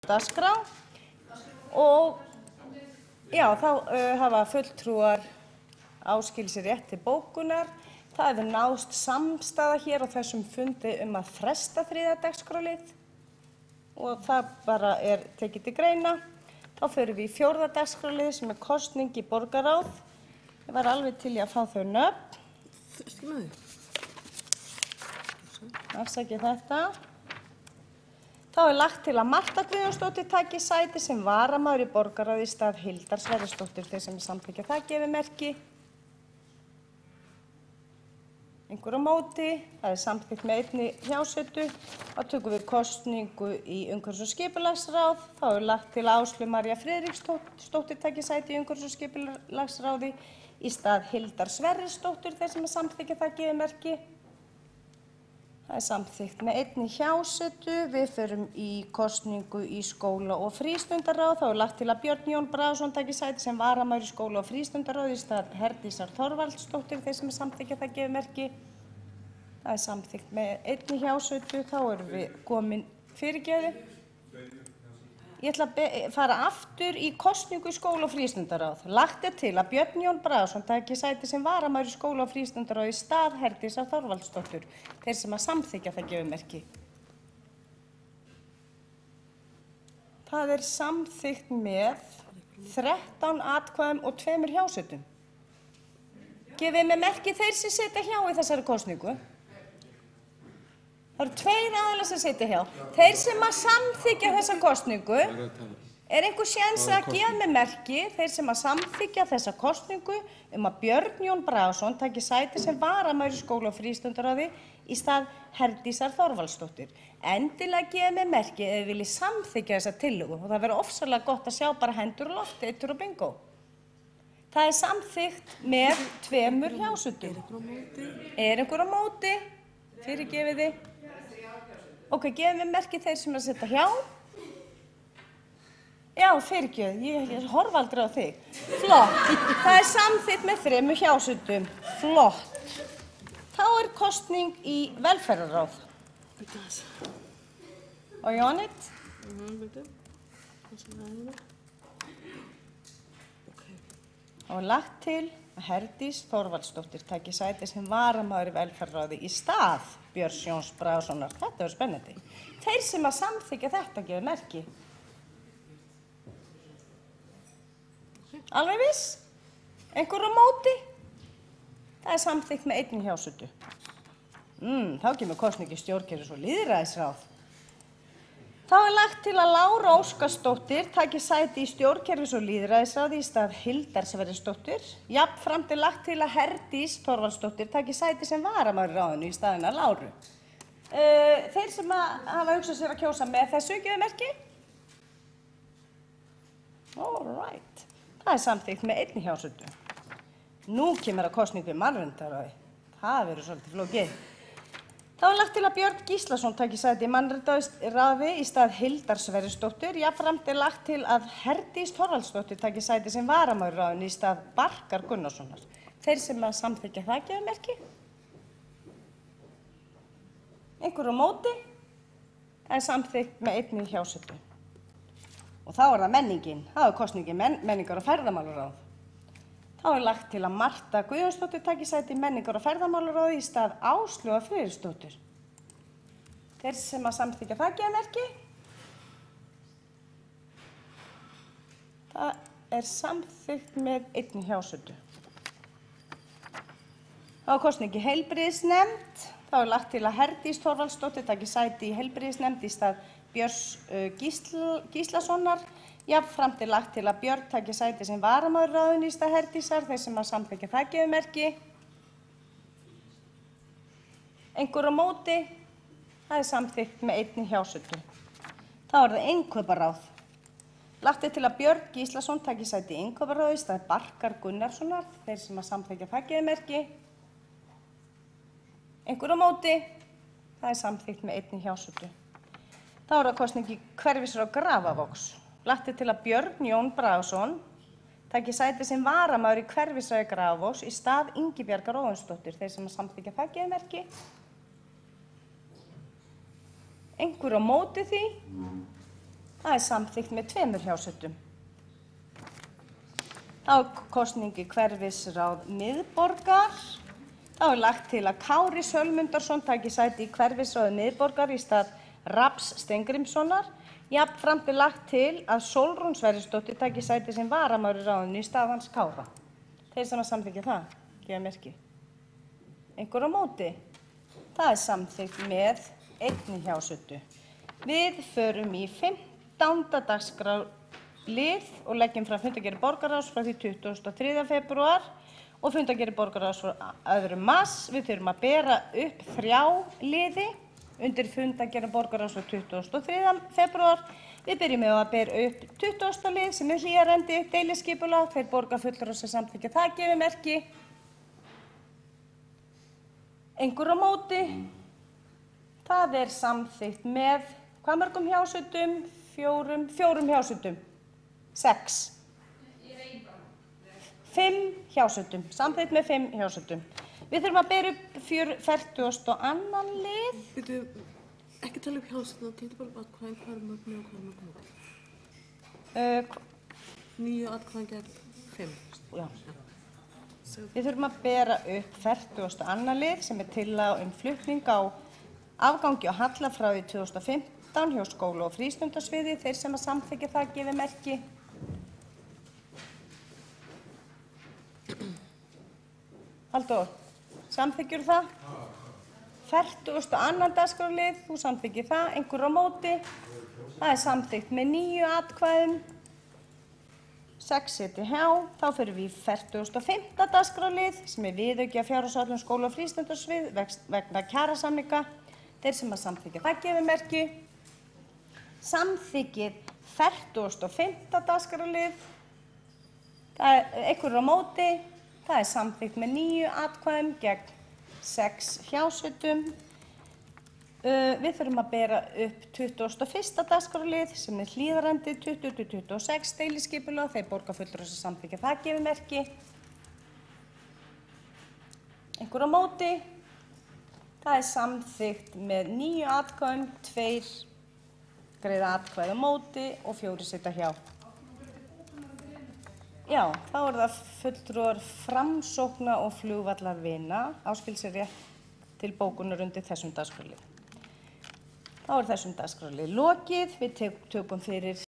dagskrá og já, þá hafa fulltrúar áskilið sér rétt til bókunar. Það hefur náðst samstaða hér á þessum fundi að fresta 3. dagskrárlið og það bara tekið til greina. Þá förum við í 4. dagskrárlið sem kosning í borgarráð. Ég var alveg til í að fá þau nöfn. Afsakið þetta. Þá lagt til að Marta Guðjónsdóttir taki sæti sem varamaður í borgarráði í stað Hildar Sverrisdóttur. Þeir sem samþykkja það gefi merki. Einhver á móti, það samþykkt með einni hjásetu. Þá tökum við kosningu í umhverfis- og skipulagsráð. Þá lagt til að Áslaug María Friðriksdóttir taki sæti í umhverfis- og skipulagsráði í stað Hildar Sverrisdóttur. Þeir sem samþykkja það gefi merki. Það samþykkt með einni hjásetu. Við förum í kosningu í skóla- og frístundaráð. Þá lagt til að Björn Jón Bragason taki sæti sem varamaður í skóla- og frístundaráð í stað Herdísar Þorvaldsdóttir. Þeir sem samþykkja það gefi merki. Það samþykkt með einni hjásetu. Þá erum við komin fyrirgeðu. Ég ætla að fara aftur í kosningu í skóla- og frístundaráð. Lagt til að Björn Jón Bragason taki sæti sem varamaður í skóla- og frístundaráð í stað Herdísar Þorvaldsdóttur. Þeir sem samþykkja það gefi merki. Það samþykkt með 13 atkvæðum og 2 hjásetum. Gefið mér merki þeir sem setja hjá í þessari kosningu. Það eru 2 aðilar sem sitja hjá. Þeir sem samþykkja þessa kosningu, einhver séns að gefa mér merki, þeir sem samþykkja þessa kosningu að Björn Jón Bragason taki sæti sem varamaður í skóla- og frístundaráði í stað Herdísar Þorvaldsdóttir. Endilega gefa mér merki ef þið viljið samþykkja þessa tillögu og það verður ofsalega gott að sjá bara hendur og lofti, eittur og bingo. Það samþykkt með 2 hjásetum. Einhver á móti? Fyrirgefið þið. Ok, gefið mér merki þeir sem sitja hjá. Já, fyrirgefið, ég horfa aldrei á þig. Flott. Það samþykkt með 3 hjásetum. Flott. Þá kosning í velferðarráð. Og you on it? Og lagt til að Herdís Þorvaldsdóttir taki sæti sem varamaður í velferðarráði í stað Björns Jóns Bragasonar. Þetta er spennandi. Þeir sem samþykkja þetta gefa merki. Alveg viss? Einhver á móti? Það samþykkt með einni hjásetu. Þá kemur kosning í stjórnkerfis- og lýðræðisráð. Þá lagt til að Lára Óskarsdóttir taki sæti í stjórnkerfis- og lýðræðisráði í stað Hildar Sverrisdóttur. Jafnframt lagt til að Herdís Þorvaldsdóttir taki sæti sem varamaður í ráðinu í staðina Láru. Þeir sem hafa hugsað sér að kjósa með þessu gefa merki? All right. Það samþykkt með einni hjásetu. Nú kemur að kosningu í mannréttindaráði. Það verður svolítið flókið. Þá lagt til að Björn Gíslason taki sæti í mannréttindaráði í stað Hildar Sverrisdóttur. Jafnframt lagt til að Herdís Þorvaldsdóttir taki sæti sem varamaður í ráðinu í stað Barkar Gunnarssonar. Þeir sem samþykkja það gefa merki. Einhver á móti? Það samþykkt með einni hjásetu. Og þá það menningin. Það kosning í menningar- og ferðamálaráð. Þá lagt til að Marta Guðjónsdóttir taki sæti í menningar- og ferðamálaráði í stað Áslaugar Friðriksdóttur. Þeir sem samþykkja það gefa merki. Það samþykkt með einni hjásetu. Þá kosning í heilbrigðisnefnd. Þá lagt til að Herdís Þorvaldsdóttir taki sæti í heilbrigðisnefnd í stað Björns Gíslasonar. Jafnframt lagt til að Björn taki sæti sem varamaður í ráðinu í stað Herdísar. Þeir sem samþykkja það gefa merki. Einhver á móti? Það samþykkt með einni hjásetu. Þá það innkauparáð. Lagt til að Björn Gíslason taki sæti í innkauparáði í stað Barkar Gunnarssonar. Þeir sem samþykkja það gefa merki. Einhver á móti? Það samþykkt með einni hjásetu. Þá það kosning í hverfisráð Grafarvogs. Lagt til að Björn Jón Bragason taki sæti sem varamaður í hverfisráði Grafarvogs í stað Ingibjargar Óðinsdóttur. Þeir sem samþykkja það gefa merki. Einhver á móti því? Það er samþykkt með 2 hjásetum. Þá er kosning í hverfisráð Miðborgar. Þá er lagt til að Kári Sölmundarsson taki sæti í hverfisráði Miðborgar í stað Rafns Steingrímssonar. Jafnframt er lagt til að Sólrún Sverrisdóttir taki sæti sem varamaður í ráðinu í stað hans Kára. Þeir sem að samþykkja það, gefa merki. Einhver á móti? Það er samþykkt með 1 hjásetu. Við förum í 15. dagskrárlið og leggjum fram fundargerð borgarráðs frá því 23. febrúar og fundargerð borgarráðs frá 2. mars. Við þurfum að bera upp 3 liði undir fundargerð borgarráðs frá 23. febrúar. Við byrjum með að bera upp 20. lið sem er hlýjarendi deiliskipulag. Þeir borgarfulltrúar sem samþykkja það gefi merki. Einhver á móti? Það er samþykkt með hvað mörgum hjásetum? 4 hjásetum. 6. 5 hjásetum. Samþykkt með 5 hjásetum. Við þurfum að bera upp 42. lið. Byrju, ekki tala upp hjásetum, það týndir bara atkvæðin, hvað er mörgum og hvað er mörgum móti? 9 atkvæðin gegn 5. Já. Við þurfum að bera upp 42. lið sem er tillaga flutning á afgangi og halla frá því 2015 hjá skóla- og frístundasviði. Þeir sem að samþykkja það gefi merki. Halldór, samþykkjur það? 42. dagskrárlið, þú samþykkir það. Einhver á móti? Það er samþykkt með 9 atkvæðum. 6 sitja hjá. Þá fyrir við í 45. dagskrárlið sem er viðauki af fjárhagsáætlun skóla- og frístundasvið vegna kjarasamninga. Þeir sem að samþykkja það gefi merki. Samþykkið 45. dagskrárlið. Það er einhver á móti. Það er samþykkt með 9 atkvæðum gegn 6 hjásetum. Við þurfum að bera upp 21. dagskrárlið sem er hlýðarendi 20-26 deiliskipulag. Þeir borgarfulltrúar sem samþykkja það gefi merki. Einhver á móti? Það er samþykkt með 9 atkvæðum, 2 greiða atkvæði á móti og 4 sitja hjá. Já, þá er það fulltrúar Framsókna og Flugvallarvina. Áskil sér rétt til bókunar undir þessum dagskrárlið. Þá er þessum dagskrárlið lokið. Við tökum fyrir